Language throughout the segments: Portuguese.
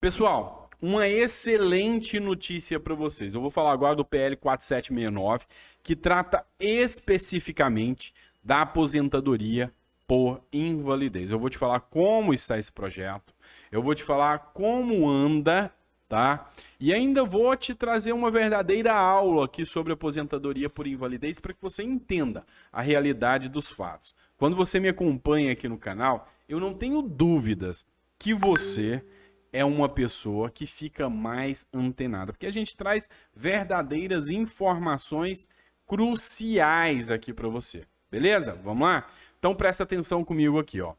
Pessoal, uma excelente notícia para vocês. Eu vou falar agora do PL 4769, que trata especificamente da aposentadoria por invalidez. Eu vou te falar como está esse projeto, eu vou te falar como anda, tá? E ainda vou te trazer uma verdadeira aula aqui sobre aposentadoria por invalidez para que você entenda a realidade dos fatos. Quando você me acompanha aqui no canal, eu não tenho dúvidas que você é uma pessoa que fica mais antenada, porque a gente traz verdadeiras informações cruciais aqui para você. Beleza? Vamos lá? Então presta atenção comigo aqui, ó.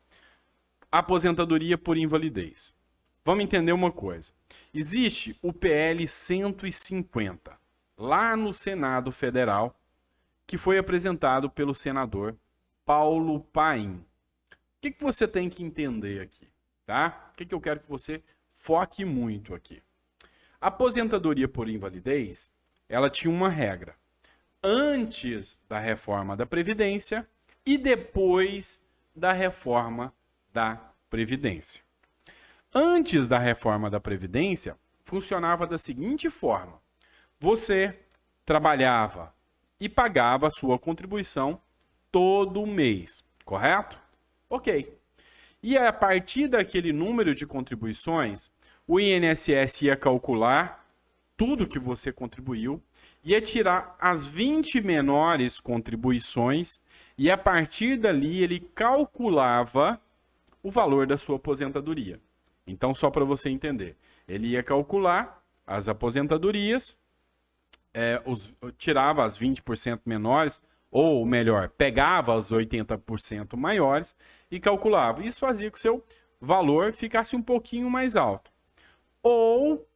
Aposentadoria por invalidez. Vamos entender uma coisa. Existe o PL 150, lá no Senado Federal, que foi apresentado pelo senador Paulo Paim. O que você tem que entender aqui, tá? O que eu quero que você foque muito aqui. A aposentadoria por invalidez, ela tinha uma regra. Antes da reforma da Previdência e depois da reforma da Previdência. Antes da reforma da Previdência, funcionava da seguinte forma. Você trabalhava e pagava a sua contribuição todo mês, correto? Ok. E a partir daquele número de contribuições, o INSS ia calcular tudo que você contribuiu, ia tirar as 20 menores contribuições e a partir dali ele calculava o valor da sua aposentadoria. Então, só para você entender, ele ia calcular as aposentadorias, tirava as 20% menores, ou melhor, pegava as 80% maiores e calculava. Isso fazia com que o seu valor ficasse um pouquinho mais alto. Ou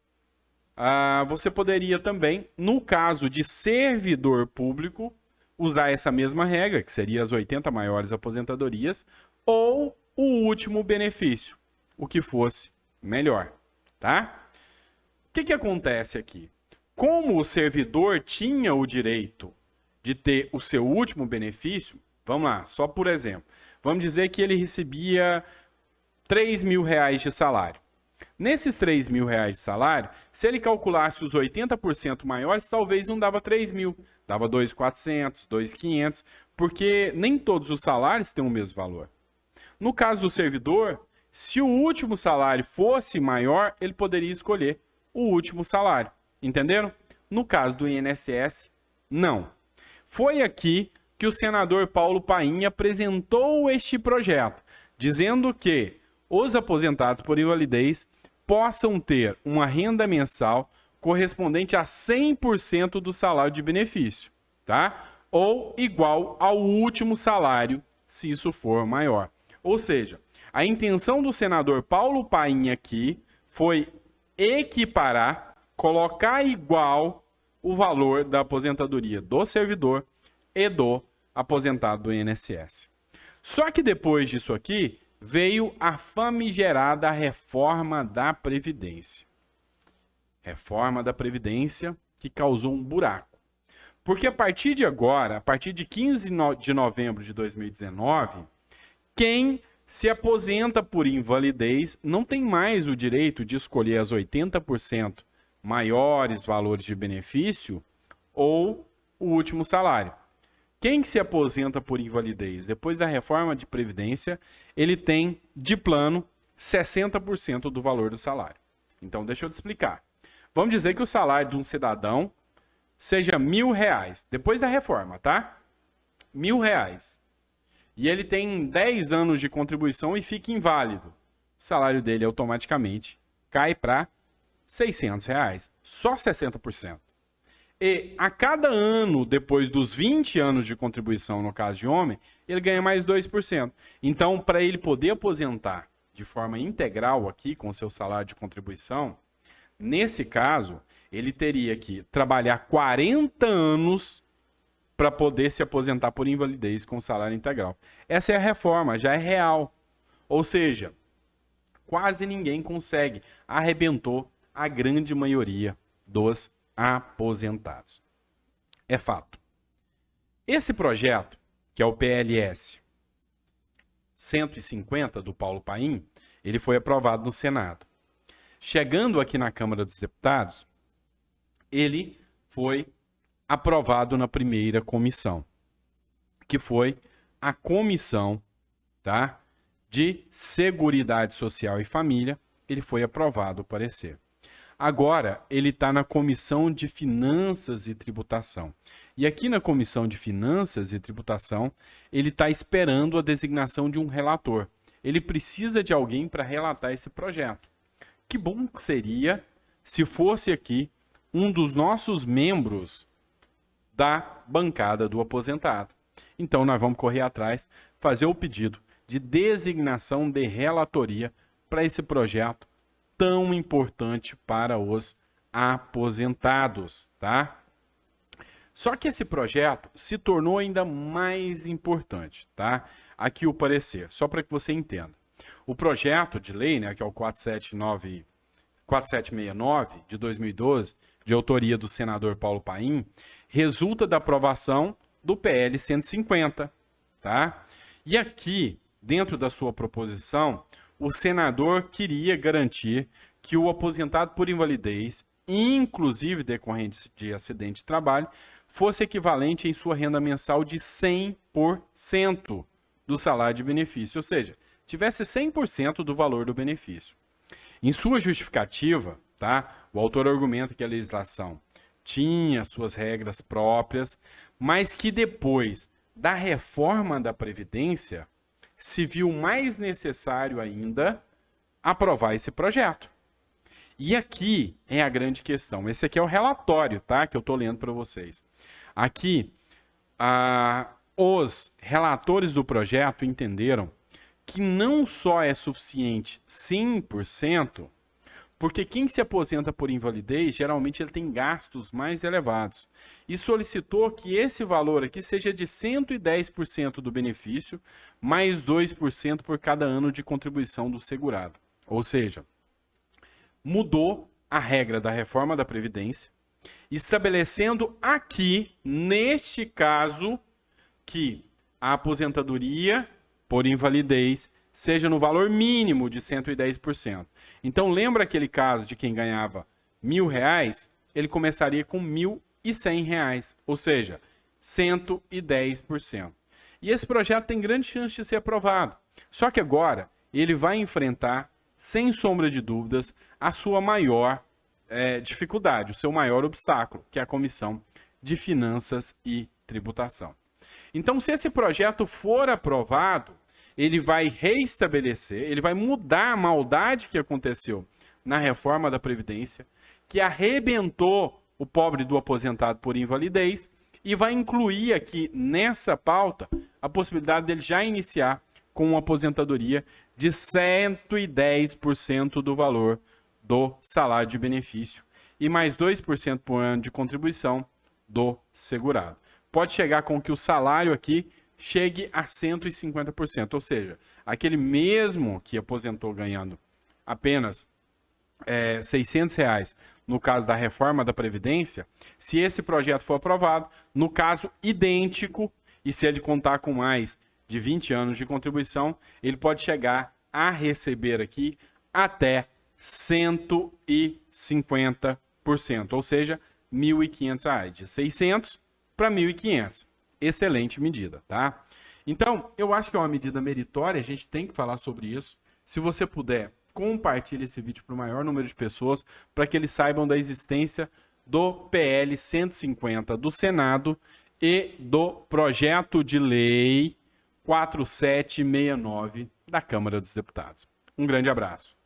você poderia também, no caso de servidor público, usar essa mesma regra, que seria as 80 maiores aposentadorias, ou o último benefício, o que fosse melhor, tá? O que acontece aqui? Como o servidor tinha o direito de ter o seu último benefício, vamos lá, só por exemplo, vamos dizer que ele recebia R$3.000 de salário. Nesses R$3.000 de salário, se ele calculasse os 80% maiores, talvez não dava 3.000, dava 2.400, 2.500, porque nem todos os salários têm o mesmo valor. No caso do servidor, se o último salário fosse maior, ele poderia escolher o último salário. Entenderam? No caso do INSS, não. Foi aqui que o senador Paulo Paim apresentou este projeto, dizendo que os aposentados por invalidez possam ter uma renda mensal correspondente a 100% do salário de benefício, tá? Ou igual ao último salário, se isso for maior. Ou seja, a intenção do senador Paulo Paim aqui foi equiparar, colocar igual o valor da aposentadoria do servidor e do aposentado do INSS. Só que depois disso aqui, veio a famigerada reforma da Previdência. Reforma da Previdência que causou um buraco. Porque a partir de agora, a partir de 15 de novembro de 2019, quem se aposenta por invalidez não tem mais o direito de escolher as 80% maiores valores de benefício ou o último salário. Quem se aposenta por invalidez depois da reforma de Previdência, ele tem de plano 60% do valor do salário. Então, deixa eu te explicar. Vamos dizer que o salário de um cidadão seja R$1.000, depois da reforma, tá? R$1.000. E ele tem 10 anos de contribuição e fica inválido. O salário dele automaticamente cai para R$600, só 60%. E a cada ano, depois dos 20 anos de contribuição, no caso de homem, ele ganha mais 2%. Então, para ele poder aposentar de forma integral aqui, com o seu salário de contribuição, nesse caso, ele teria que trabalhar 40 anos para poder se aposentar por invalidez com salário integral. Essa é a reforma, já é real. Ou seja, quase ninguém consegue. Arrebentou a grande maioria dos aposentados. É fato. Esse projeto, que é o PLS 150 do Paulo Paim, ele foi aprovado no Senado. Chegando aqui na Câmara dos Deputados, ele foi aprovado na primeira comissão, que foi a comissão, tá, de Seguridade Social e Família. Ele foi aprovado o parecer. Agora, ele está na Comissão de Finanças e Tributação. E aqui na Comissão de Finanças e Tributação, ele está esperando a designação de um relator. Ele precisa de alguém para relatar esse projeto. Que bom seria se fosse aqui um dos nossos membros da bancada do aposentado. Então, nós vamos correr atrás, fazer o pedido de designação de relatoria para esse projeto tão importante para os aposentados, tá? Só que esse projeto se tornou ainda mais importante, tá? Aqui o parecer, só para que você entenda. O projeto de lei, né, que é o 4769 de 2012, de autoria do senador Paulo Paim, resulta da aprovação do PL 150, tá? E aqui, dentro da sua proposição, o senador queria garantir que o aposentado por invalidez, inclusive decorrente de acidente de trabalho, fosse equivalente em sua renda mensal de 100% do salário de benefício, ou seja, tivesse 100% do valor do benefício. Em sua justificativa, tá, o autor argumenta que a legislação tinha suas regras próprias, mas que depois da reforma da Previdência se viu mais necessário ainda aprovar esse projeto. E aqui é a grande questão. Esse aqui é o relatório, tá, que eu estou lendo para vocês. Aqui, os relatores do projeto entenderam que não só é suficiente 100%, porque quem se aposenta por invalidez, geralmente ele tem gastos mais elevados. E solicitou que esse valor aqui seja de 110% do benefício, mais 2% por cada ano de contribuição do segurado. Ou seja, mudou a regra da reforma da Previdência, estabelecendo aqui, neste caso, que a aposentadoria por invalidez seja no valor mínimo de 110%. Então, lembra aquele caso de quem ganhava R$1.000? Ele começaria com R$1.100, ou seja, 110%. E esse projeto tem grande chance de ser aprovado. Só que agora ele vai enfrentar, sem sombra de dúvidas, a sua maior dificuldade, o seu maior obstáculo, que é a Comissão de Finanças e Tributação. Então, se esse projeto for aprovado, ele vai reestabelecer, ele vai mudar a maldade que aconteceu na reforma da Previdência, que arrebentou o pobre do aposentado por invalidez, e vai incluir aqui nessa pauta a possibilidade dele já iniciar com uma aposentadoria de 110% do valor do salário de benefício e mais 2% por ano de contribuição do segurado. Pode chegar com que o salário aqui chegue a 150%, ou seja, aquele mesmo que aposentou ganhando apenas R$600, no caso da reforma da Previdência, se esse projeto for aprovado, no caso idêntico, e se ele contar com mais de 20 anos de contribuição, ele pode chegar a receber aqui até 150%, ou seja, R$1.500, de 600 para 1.500. Excelente medida, tá? Então, eu acho que é uma medida meritória, a gente tem que falar sobre isso. Se você puder, compartilhe esse vídeo para o maior número de pessoas, para que eles saibam da existência do PL 150 do Senado e do projeto de lei 4769 da Câmara dos Deputados. Um grande abraço.